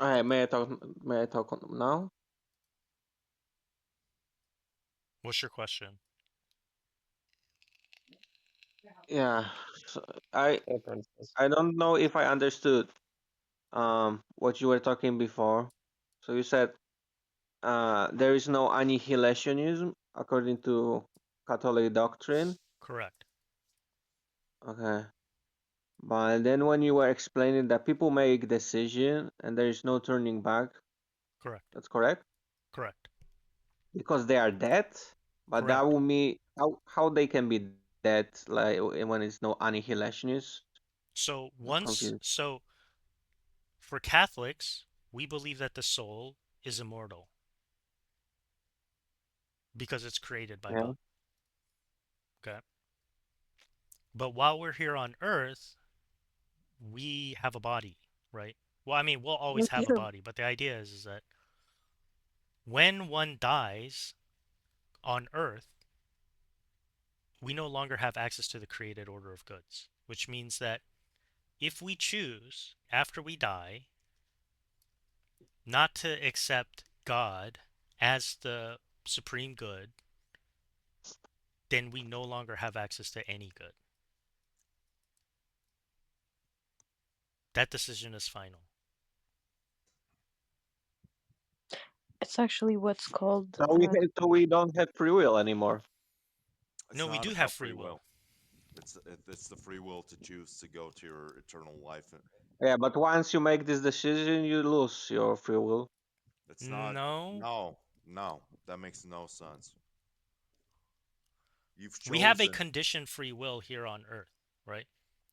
Alright, may I talk now? What's your question? Yeah. So I Hey, Princess. I don't know if I understood what you were talking before. So you said there is no annihilationism according to Catholic doctrine. Correct. Okay. But then when you were explaining that people make decision and there is no turning back, Correct. that's correct? Correct. Because they are dead, but that Correct. will mean how they can be dead like when it's no annihilationist. So I'm confused. for Catholics, we believe that the soul is immortal because it's created by Yeah. God. Okay. But while we're here on earth, we have a body, right? Well, I mean, we'll always You have a do. body, but the idea is that when one dies on earth, we no longer have access to the created order of goods, which means that if we choose after we die not to accept God as the supreme good, then we no longer have access to any good. That decision is final. It's actually what's called. So we don't have free will anymore. It's No, we not do have about free free will. will. It's the free will to choose to go to your eternal life. Yeah, but once you make this decision, you lose your free will. It's not. No, No, no, that makes no sense. You've we have a chosen. conditioned free will here on earth, right?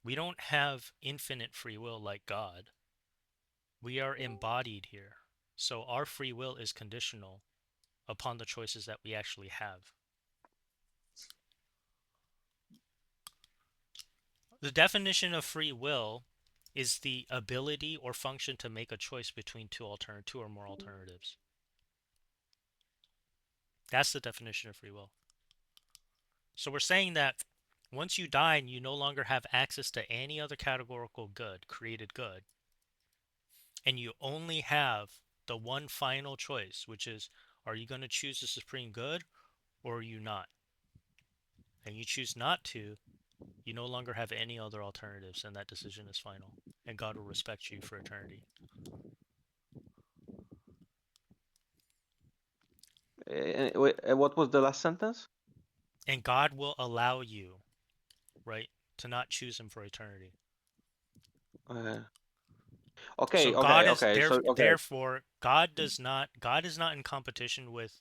We don't have infinite free will like God. We are embodied here. So our free will is conditional upon the choices that we actually have. The definition of free will is the ability or function to make a choice between two or more alternatives. That's the definition of free will. So we're saying that once you die and you no longer have access to any other categorical good, created good, and you only have the one final choice, which is are you going to choose the supreme good or are you not? And you choose not to, you no longer have any other alternatives, and that decision is final. And God will respect you for eternity. What was the last sentence? And God will allow you, right, to not choose Him for eternity. Uh, So okay, God okay, is okay. there. So okay, Therefore, God is not in competition with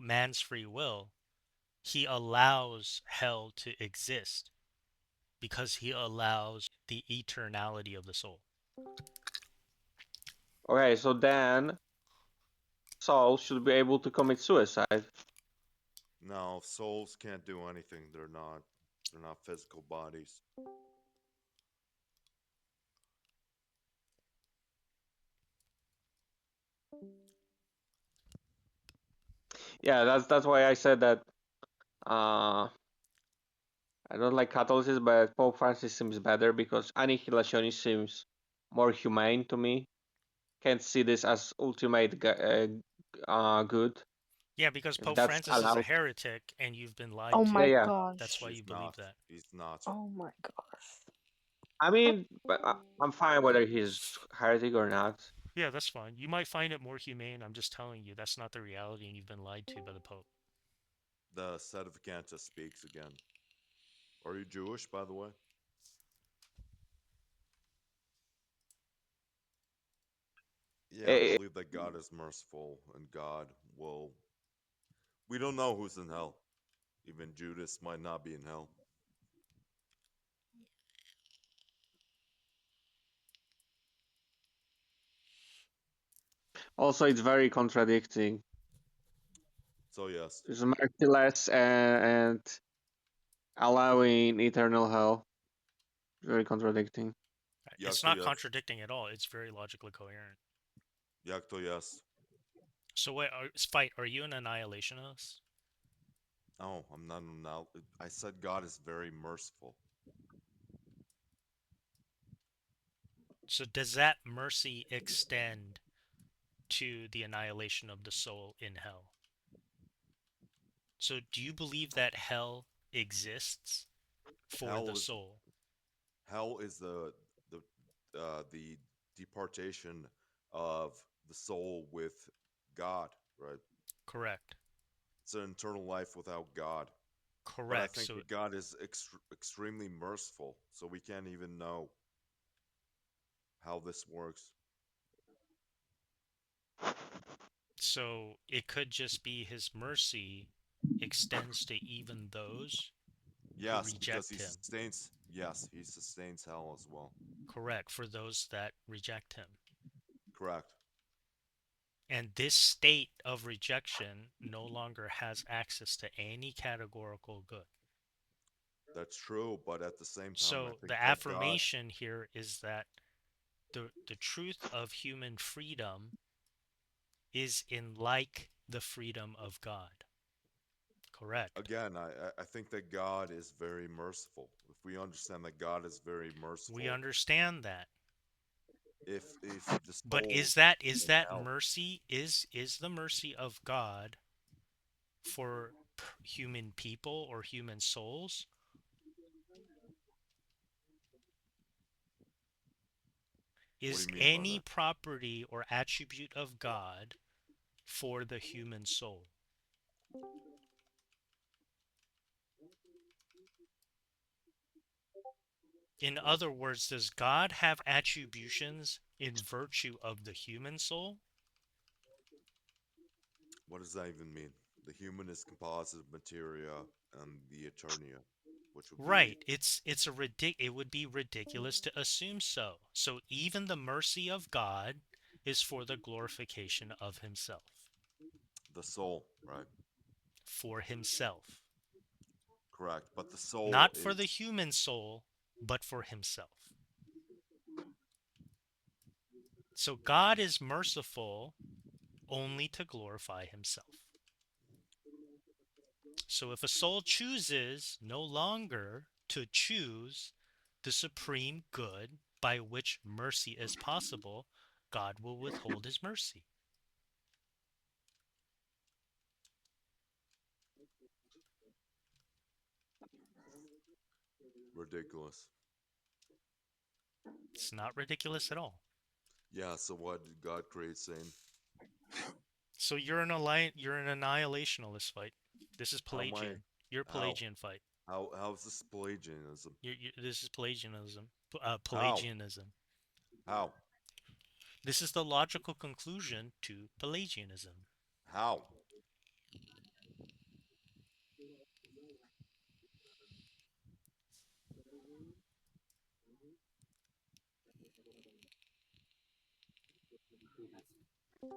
man's free will. He allows hell to exist because he allows the eternality of the soul. okay. So then Saul should be able to commit suicide. No, souls can't do anything. They're not. They're not physical bodies. Yeah, that's why I said that. I don't like Catholicism, but Pope Francis seems better because annihilationism seems more humane to me. Can't see this as ultimate good. Yeah, because If Pope that's Francis is a allowed. heretic and you've been lied Oh Yeah, my to. yeah. That's why gosh. you He's believe not. that. He's not. Oh my gosh. I mean, but I'm fine whether he's heretic or not. Yeah, that's fine. You might find it more humane. I'm just telling you that's not the reality and you've been lied to by the Pope. The Sedevacanta speaks again. Are you Jewish, by the way? Yeah, I Eh, believe that God is merciful and God will. We don't know who's in hell. Even Judas might not be in hell. Also, it's very contradicting. So, yes. It's merciless and allowing eternal hell. Very contradicting. It's Yakto, not yes. contradicting at all. It's very logically coherent. Yakto, yes. So wait, fight. Are you an annihilationist? Oh, I'm not now. I said God is very merciful. So does that mercy extend to the annihilation of the soul in hell? So do you believe that hell exists for the Hell is soul? hell is the the departation of the soul with God, right? Correct. It's an eternal life without God. But I Correct. think So that God is extremely merciful, so we can't even know how this works. so it could just be his mercy extends to even those who Yes, because reject him. he sustains hell as well. Correct. For those that reject him. Correct. And this state of rejection no longer has access to any categorical good. That's true, but at the same time, I So think the that God, affirmation here is that the truth of human freedom is in like the freedom of God. Correct. again, I think that God is very merciful. If we understand that God is very We merciful, understand that. if the But soul is in that hell, mercy is the mercy of God for human people or human souls? what do Is you mean by any that? property or attribute of God for the human soul? In other words, does God have attributions in virtue of the human soul? What does that even mean? The human is composite of materia and the eternia, which would be Right. It would be ridiculous to assume so. So even the mercy of God is for the glorification of himself. the soul, right? For himself. Correct. But the soul Not for the is human soul, but for himself. So God is merciful only to glorify himself. So if a soul chooses no longer to choose the supreme good by which mercy is possible, God will withhold his mercy. ridiculous. It's not ridiculous at all. Yeah, so what did God create Satan? So you're an annihilationalist fight. This is How am I Pelagian. You're how? Pelagian fight. How is this Pelagianism? This is Pelagianism. How? Pelagianism. How? This is the logical conclusion to Pelagianism. How?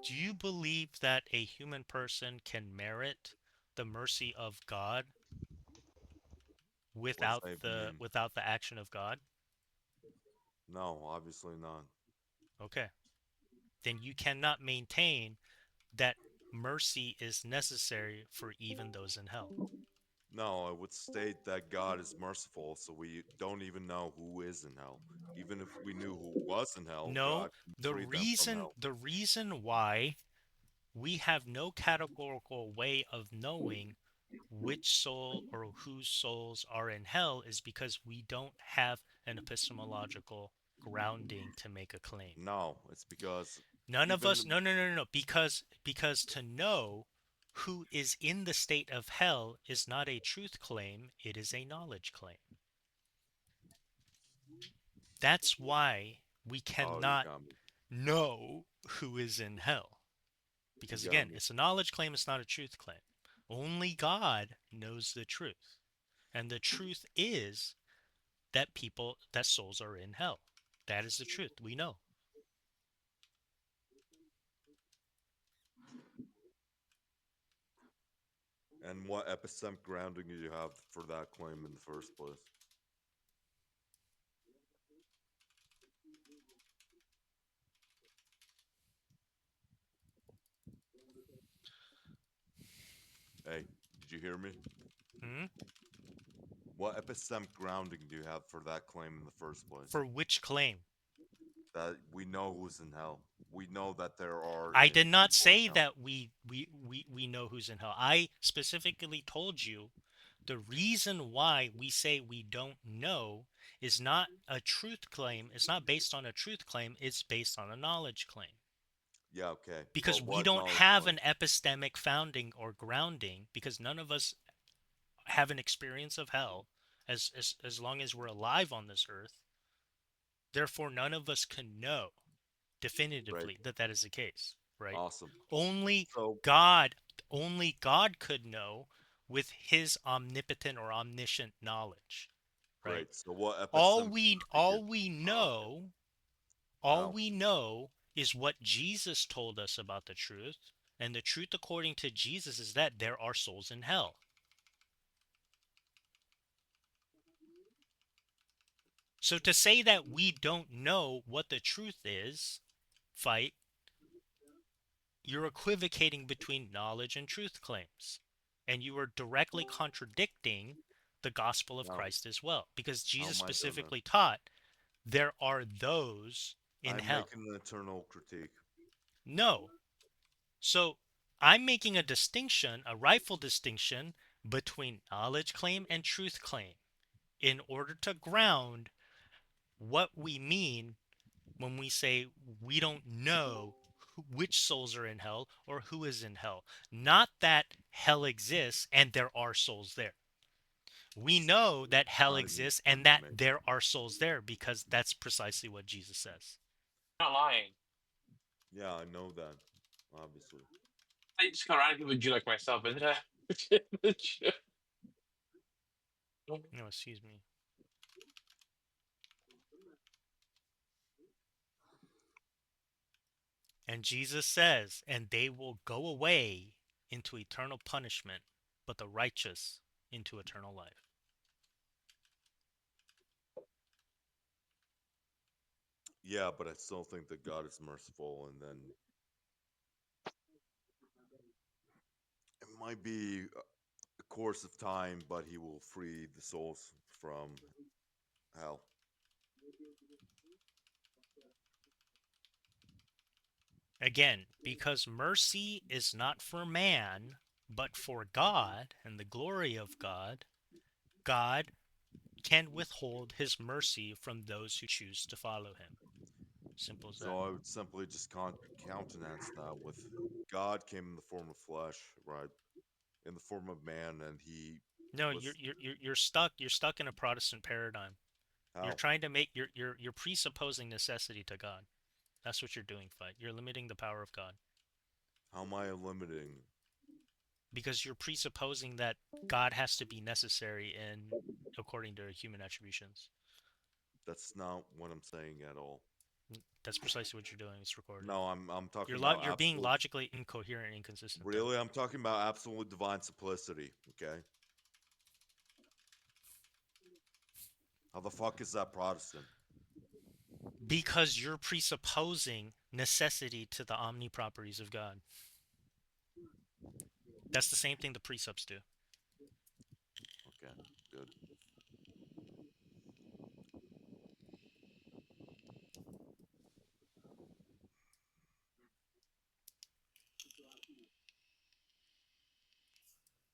Do you believe that a human person can merit the mercy of God What does that even mean? without the action of God? No, obviously not. Okay. Then you cannot maintain that mercy is necessary for even those in hell. No, I would state that God is merciful, so we don't even know who is in hell. Even if we knew who was in hell, No, God can free them from hell. the reason why we have no categorical way of knowing which soul or whose souls are in hell is because we don't have an epistemological grounding to make a claim. No, it's because None of even us, the, no, because to know who is in the state of hell is not a truth claim, it is a knowledge claim. That's why we oh, you cannot got me. know who is in hell. You Because got again, me. it's a knowledge claim, it's not a truth claim. Only God knows the truth. And the truth is that souls are in hell. That is the truth. We know. And what epistemic grounding do you have for that claim in the first place? Hey, did you hear me? Hmm? What epistemic grounding do you have for that claim in the first place? For which claim? That we know who's in hell. We know that there are I did not people in say hell. that we know who's in hell. I specifically told you the reason why we say we don't know is not a truth claim. It's not based on a truth claim. It's based on a knowledge claim. Yeah, okay. Because But we what don't knowledge have claim? an epistemic founding or grounding, because none of us have an experience of hell as long as we're alive on this earth. Therefore, none of us can know Right. definitively that that is the case, right? Awesome. Only So, God, only God could know with his omnipotent or omniscient knowledge, right? great. So what All epistemic we figure? all we Okay. know, all How? we know is what Jesus told us about the truth, and the truth according to Jesus is that there are souls in hell. So to say that we don't know what the truth is, fight, you're equivocating between knowledge and truth claims. And you are directly contradicting the gospel of How? Christ as well. Because How Jesus am I doing that? specifically taught there are those in I'm hell. making an internal critique. No. So I'm making a distinction, a rightful distinction, between knowledge claim and truth claim in order to ground what we mean when we say we don't know which souls are in hell or who is in hell. Not that hell exists and there are souls there. We know that hell Not even exists and funny to that me. there are souls there because that's precisely what Jesus says. Not lying. Yeah, I know that. Obviously. I just kind of around people Jew like myself, isn't it? No, excuse me. And Jesus says, and they will go away into eternal punishment, but the righteous into eternal life. Yeah, but I still think that God is merciful, and then it might be a course of time, but He will free the souls from hell. Again, because mercy is not for man, but for God and the glory of God, God can withhold his mercy from those who choose to follow him. Simple as that. So I would simply just countenance that with God came in the form of flesh, right? In the form of man, and He No, was you're stuck. You're stuck in a Protestant paradigm. You're how? trying to make you're presupposing necessity to God. That's what you're doing, fight. You're limiting the power of God How am I limiting? because you're presupposing that God has to be necessary in according to human attributions. That's not what I'm saying at all. That's precisely what you're doing. It's recorded. No, I'm talking You're about you're being absolute. logically incoherent and inconsistent. Then. Really, I'm talking about absolute divine simplicity. Okay, how the fuck is that Protestant? Because you're presupposing necessity to the omni properties of God. That's the same thing the precepts do. Okay, good.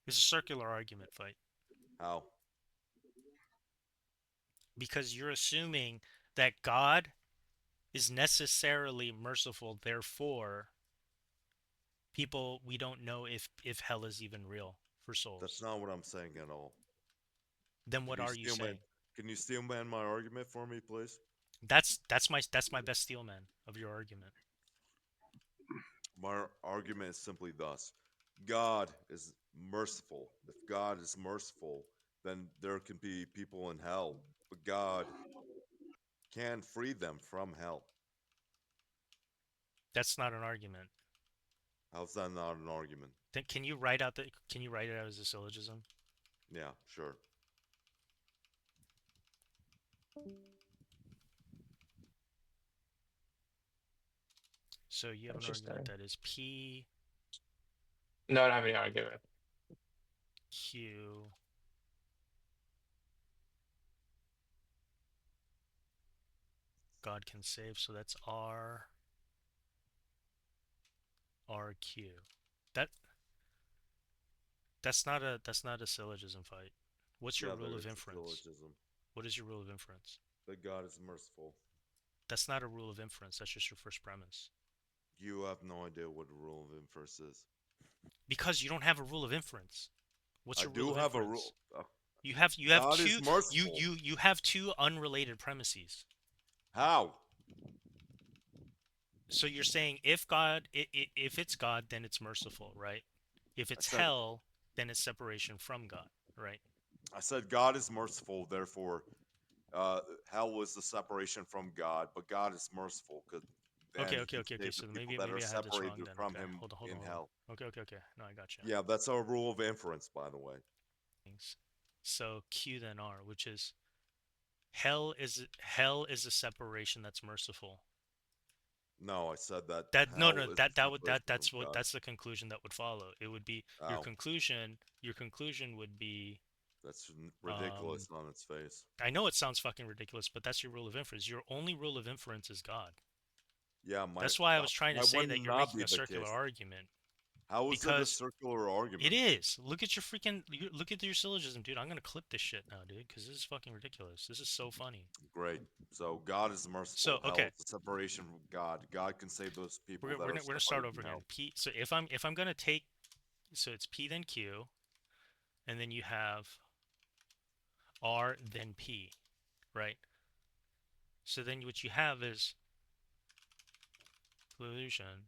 It's a circular argument, fight. How? Because you're assuming that God is necessarily merciful, therefore, people we don't know if hell is even real for That's souls. not what I'm saying at all. Then Can what you are you steelman? saying? Can you steelman my argument for me, please? That's my best steel man of your argument. My argument is simply thus: God is merciful. If God is merciful, then there can be people in hell, but God can free them from hell. That's not an argument. How's that not an argument? Then can you write it out as a syllogism? Yeah, sure. So you have an argument Interesting. that is P No, I don't have any argument. Q God can save, so that's RQ. That that's not a syllogism fight. What's your Yeah, rule there of is a inference? syllogism. What is your rule of inference? That God is merciful. That's not a rule of inference. That's just your first premise. You have no idea what a rule of inference is. Because you don't have a rule of inference. What's I your rule do of have a inference? rule. You have God is two merciful. you have two unrelated premises. How? So you're saying if it's God, then it's merciful, right? If I it's said hell, then it's separation from God, right? I said God is merciful, therefore uh, hell was the separation from God, but God is merciful because then Okay, he okay, can okay, okay. save the So people maybe that are maybe I had this wrong separated then. from Okay, him hold on, in hold on. hell. Okay, okay, okay. No, I got you. Yeah, that's our rule of inference, by the way. So Q then R, which is hell is a separation that's merciful. No, I said that That no hell no is that the that would separation from God. that's the conclusion that would follow. It would be your Oh, conclusion would be that's um ridiculous on its face. I know it sounds fucking ridiculous, but that's your rule of inference. Your only rule of inference is God. Yeah, my That's why I was trying to why say that wouldn't you're not making be a the circular case? argument How is it a because circular it argument? is. Look at your syllogism, dude. I'm gonna clip this shit now, dude, because this is fucking ridiculous. This is so funny. Great. So God is So merciful. Hell okay, is the separation from God. God can save those people that are we're gonna start separated over from again. hell. P. So if I'm gonna take, so it's P then Q, and then you have R then P, right? So then what you have is conclusion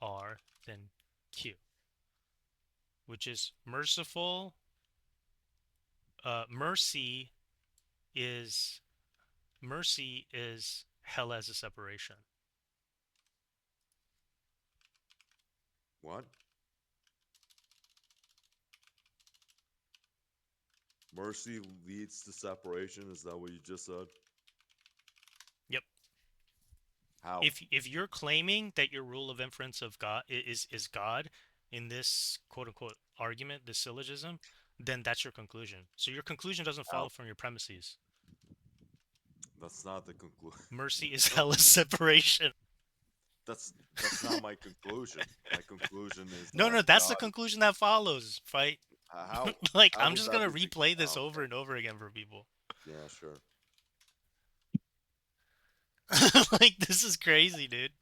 R then Q, which is merciful. Mercy is hell as a separation. What? Mercy leads to separation. Is that what you just said? Yep. How? If you're claiming that your rule of inference of God is God in this quote unquote argument, this syllogism, then that's your conclusion. So your conclusion doesn't How? follow from your premises. That's not the conclusion. Mercy is hell as separation. That's not my conclusion. My conclusion is No, that no, that's the God. conclusion that follows, right? How? Like How I'm would just that gonna be the? replay this Oh, over okay. and over again for people. Yeah, sure. Like this is crazy, dude.